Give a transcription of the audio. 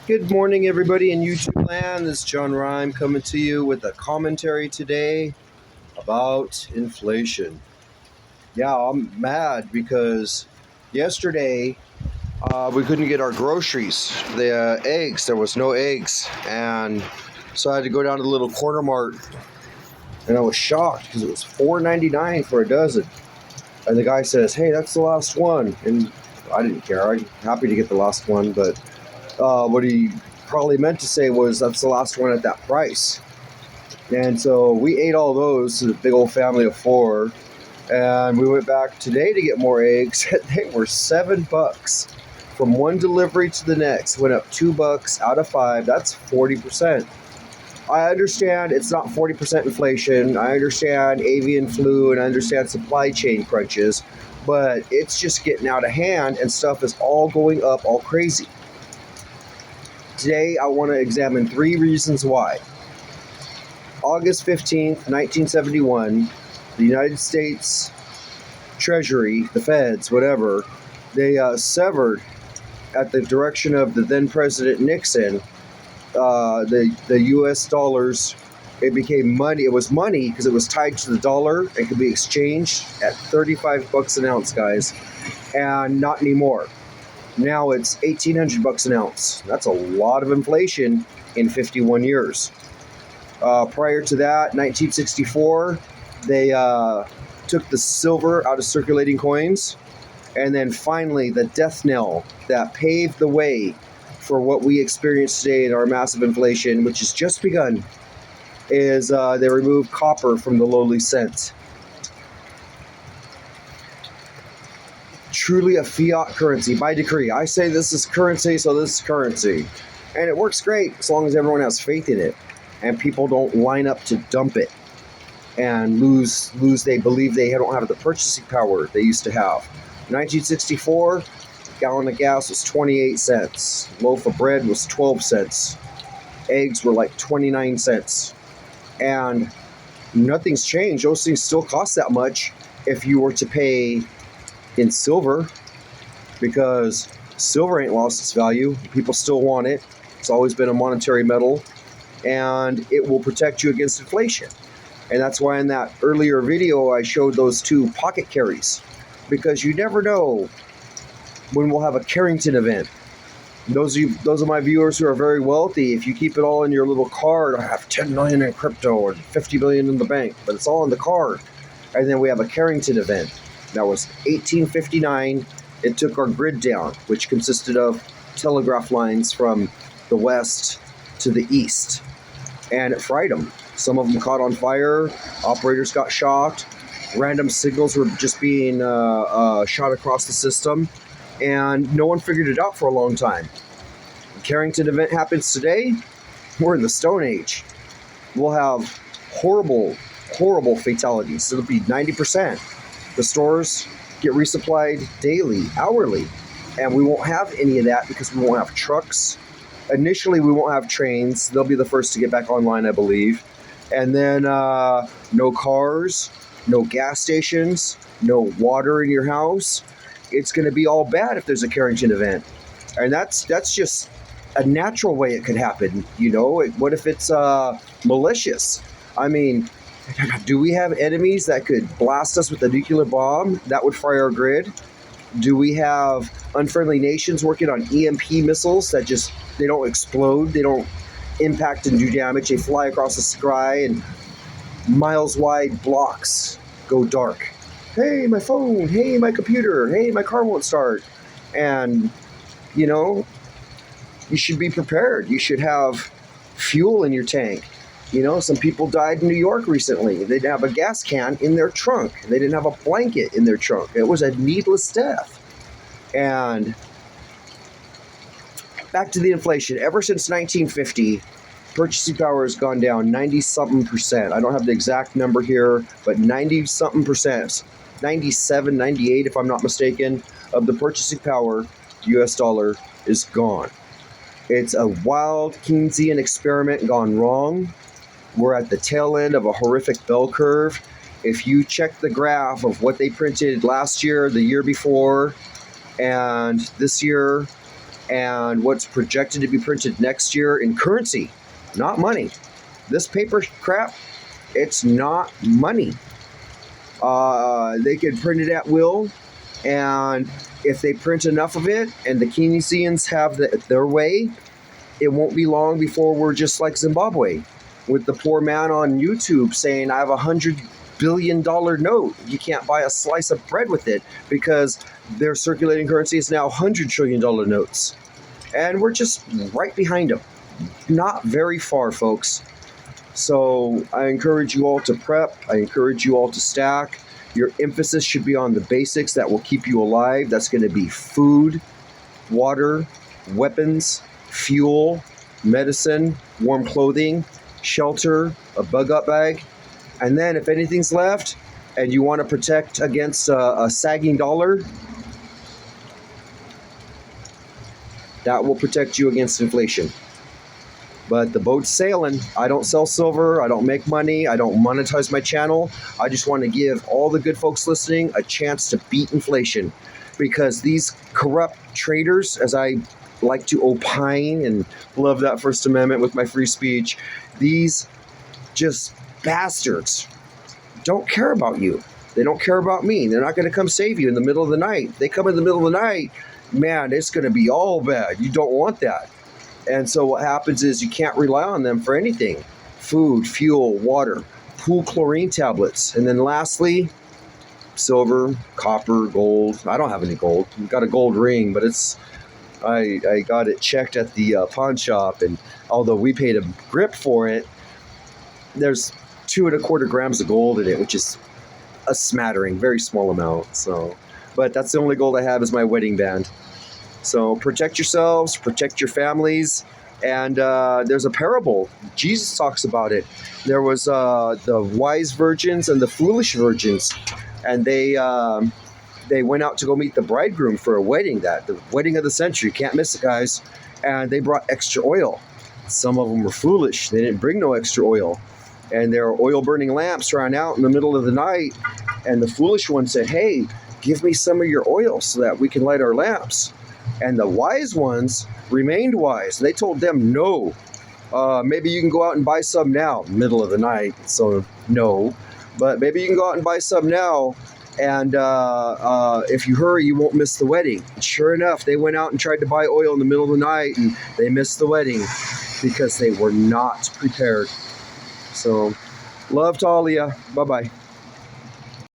Good morning, everybody in YouTube land. This is John Rhyme coming to you with a commentary today about inflation. Yeah, I'm mad because yesterday we couldn't get our groceries, the eggs. There was no eggs, and so I had to go down to the little corner mart, and I was shocked because it was $4.99 for a dozen. And the guy says, "Hey, that's the last one," and I didn't care. I'm happy to get the last one, but what he probably meant to say was that's the last one at that price. And so we ate all those, a big old family of four, and we went back today to get more eggs. They were $7 from one delivery to the next. Went up $2 out of five. That's 40%. I understand it's not 40% inflation. I understand avian flu, and I understand supply chain crunches, but it's just getting out of hand, and stuff is all going up all crazy. Today, I want to examine three reasons why. August 15th, 1971, the United States Treasury, the Feds, whatever, they severed, at the direction of the then President Nixon, the U.S. dollars. It became money. It was money because it was tied to the dollar and could be exchanged at $35 an ounce, guys, and not anymore. Now it's $1,800 an ounce. That's a lot of inflation in 51 years. Prior to that, 1964, they took the silver out of circulating coins. And then finally, the death knell that paved the way for what we experience today in our massive inflation, which has just begun, is they removed copper from the lowly cent. Truly a fiat currency by decree. I say this is currency, so this is currency. And it works great as long as everyone has faith in it and people don't line up to dump it and lose. They believe they don't have the purchasing power they used to have. 1964, a gallon of gas was 28 cents. Loaf of bread was 12 cents. Eggs were like 29 cents. And nothing's changed. Those things still cost that much if you were to pay in silver, because silver ain't lost its value. People still want it. It's always been a monetary metal, and it will protect you against inflation. And that's why in that earlier video I showed those two pocket carries, because you never know when we'll have a Carrington event. Those of my viewers who are very wealthy, if you keep it all in your little card, I have 10 million in crypto or 50 million in the bank, but it's all in the card. And then we have a Carrington event. That was 1859. It took our grid down, which consisted of telegraph lines from the west to the east. And it fried them. Some of them caught on fire. Operators got shocked. Random signals were just being shot across the system. And no one figured it out for a long time. The Carrington event happens today. We're in the Stone Age. We'll have horrible, horrible fatalities. It'll be 90%. The stores get resupplied daily, hourly, and we won't have any of that because we won't have trucks. Initially, we won't have trains. They'll be the first to get back online, I believe. And then no cars, no gas stations, no water in your house. It's going to be all bad if there's a Carrington event. And that's just a natural way it could happen. You know, what if it's malicious? I mean, do we have enemies that could blast us with a nuclear bomb that would fry our grid? Do we have unfriendly nations working on EMP missiles that just, they don't explode, they don't impact and do damage, they fly across the sky and miles wide blocks go dark? Hey, my phone, hey, my computer, hey, my car won't start. And, you know, you should be prepared. You should have fuel in your tank. You know, some people died in New York recently. They didn't have a gas can in their trunk. They didn't have a blanket in their trunk. It was a needless death. And back to the inflation. Ever since 1950, purchasing power has gone down 90-something%. I don't have the exact number here, but 90-something%, 97, 98 if I'm not mistaken, of the purchasing power, US dollar, is gone. It's a wild Keynesian experiment gone wrong. We're at the tail end of a horrific bell curve. If you check the graph of what they printed last year, the year before, and this year, and what's projected to be printed next year in currency, not money. This paper crap, it's not money. They can print it at will, and if they print enough of it and the Keynesians have their way, it won't be long before we're just like Zimbabwe, with the poor man on YouTube saying, I have $100 billion note. You can't buy a slice of bread with it because their circulating currency is now $100 trillion notes. And we're just right behind them. Not very far, folks. So I encourage you all to prep. I encourage you all to stack. Your emphasis should be on the basics that will keep you alive. That's going to be food, water, weapons, fuel, medicine, warm clothing, shelter, a bug up bag. And then if anything's left and you want to protect against a sagging dollar, that will protect you against inflation. But the boat's sailing. I don't sell silver. I don't make money. I don't monetize my channel. I just want to give all the good folks listening a chance to beat inflation, because these corrupt traders, as I like to opine and love that First Amendment with my free speech, these just bastards don't care about you. They don't care about me. They're not going to come save you in the middle of the night. They come in the middle of the night, man, it's going to be all bad. You don't want that. And so what happens is you can't rely on them for anything. Food, fuel, water, pool chlorine tablets. And then lastly, silver, copper, gold. I don't have any gold. I've got a gold ring, but I got it checked at the pawn shop. And although we paid a grip for it, there's 2.25 grams of gold in it, which is a smattering, very small amount. So, but that's the only gold I have is my wedding band. So protect yourselves, protect your families. And there's a parable. Jesus talks about it. There was the wise virgins and the foolish virgins. And they went out to go meet the bridegroom for a wedding, the wedding of the century. Can't miss it, guys. And they brought extra oil. Some of them were foolish. They didn't bring no extra oil. And their oil-burning lamps ran out in the middle of the night. And the foolish one said, hey, give me some of your oil so that we can light our lamps. And the wise ones remained wise. They told them, no, maybe you can go out and buy some now, middle of the night. So no, but maybe you can go out and buy some now. And if you hurry, you won't miss the wedding. And sure enough, they went out and tried to buy oil in the middle of the night, and they missed the wedding because they were not prepared. So love to all of you. Bye-bye.